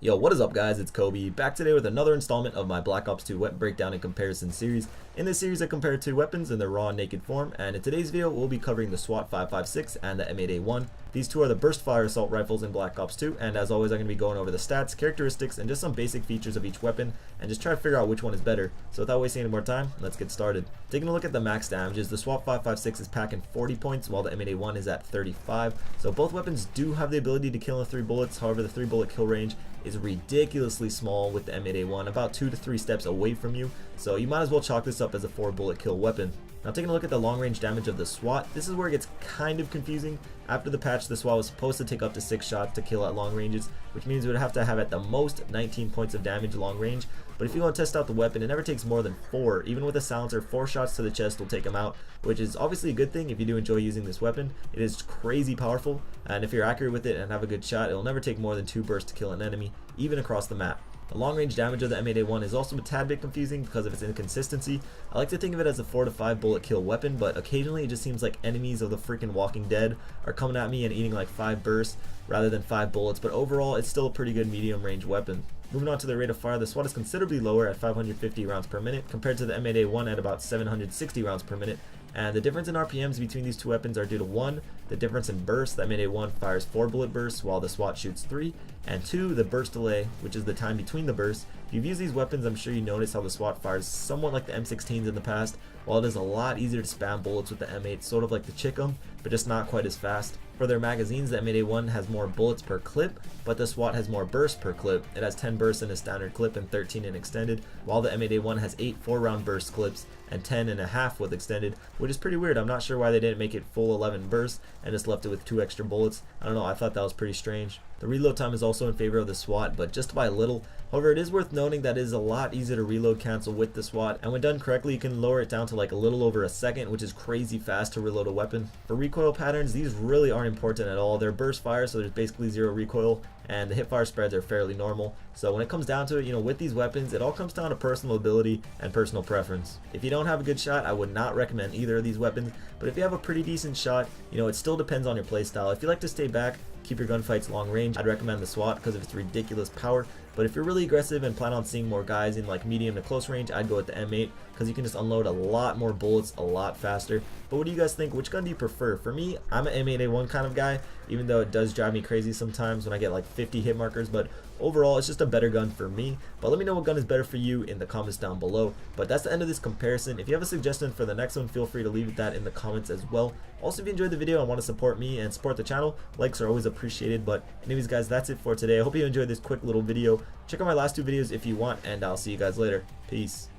Yo, what is up guys, it's Kobe, back today with another installment of my Black Ops 2 weapon breakdown and comparison series. In this series I compare two weapons in their raw and naked form, and in today's video we'll be covering the SWAT 5.56 and the M8A1. These two are the burst fire assault rifles in Black Ops 2, and as always I'm going to be going over the stats, characteristics, and just some basic features of each weapon, and just try to figure out which one is better. So without wasting any more time, let's get started. Taking a look at the max damages, the SWAT 5.56 is packing 40 points while the M8A1 is at 35. So both weapons do have the ability to kill in 3 bullets, however the 3 bullet kill range is ridiculously small with the M8A1, about 2 to 3 steps away from you, so you might as well chalk this up as a 4 bullet kill weapon. Now taking a look at the long range damage of the SWAT, this is where it gets kind of confusing. After the patch, the SWAT was supposed to take up to 6 shots to kill at long ranges, which means we would have to have at the most 19 points of damage long range. But if you want to test out the weapon, it never takes more than 4. Even with a silencer, 4 shots to the chest will take him out, which is obviously a good thing if you do enjoy using this weapon. It is crazy powerful, and if you're accurate with it and have a good shot, it will never take more than 2 bursts to kill an enemy, even across the map. The long range damage of the M8A1 is also a tad bit confusing because of its inconsistency. I like to think of it as a 4 to 5 bullet kill weapon, but occasionally it just seems like enemies of the freaking Walking Dead are coming at me and eating like 5 bursts rather than 5 bullets, but overall it's still a pretty good medium range weapon. Moving on to the rate of fire, the SWAT is considerably lower at 550 rounds per minute compared to the M8A1 at about 760 rounds per minute. And the difference in RPMs between these two weapons are due to 1, the difference in bursts. The M8A1 fires 4 bullet bursts while the SWAT shoots 3, and 2, the burst delay, which is the time between the bursts. If you've used these weapons, I'm sure you notice how the SWAT fires somewhat like the M16s in the past. While it is a lot easier to spam bullets with the M8, sort of like the Chickum, but just not quite as fast. For their magazines, the M8A1 has more bullets per clip, but the SWAT has more bursts per clip. It has 10 bursts in a standard clip and 13 in extended, while the M8A1 has 8 4-round burst clips and 10.5 with extended, which is pretty weird. I'm not sure why they didn't make it full 11 bursts and just left it with 2 extra bullets. I don't know, I thought that was pretty strange. The reload time is also in favor of the SWAT, but just by a little. However, it is worth noting that it is a lot easier to reload cancel with the SWAT, and when done correctly you can lower it down to like a little over a second, which is crazy fast to reload a weapon. For recoil patterns, these really aren't important at all. They're burst fire, so there's basically 0 recoil, and the hip fire spreads are fairly normal. So when it comes down to it, with these weapons, it all comes down to personal ability and personal preference. If you don't have a good shot, I would not recommend either of these weapons, but if you have a pretty decent shot, it still depends on your playstyle. If you like to stay back, keep your gunfights long range, I'd recommend the SWAT because of its ridiculous power. But if you're really aggressive and plan on seeing more guys in like medium to close range, I'd go with the M8 because you can just unload a lot more bullets a lot faster. But what do you guys think? Which gun do you prefer? For me, I'm an M8A1 kind of guy, even though it does drive me crazy sometimes when I get like 50 hit markers, but overall it's just a better gun for me. But let me know what gun is better for you in the comments down below. But that's the end of this comparison. If you have a suggestion for the next one, feel free to leave that in the comments as well. Also, if you enjoyed the video and want to support me and support the channel, likes are always appreciated. But anyways guys, that's it for today. I hope you enjoyed this quick little video. Check out my last 2 videos if you want, and I'll see you guys later. Peace.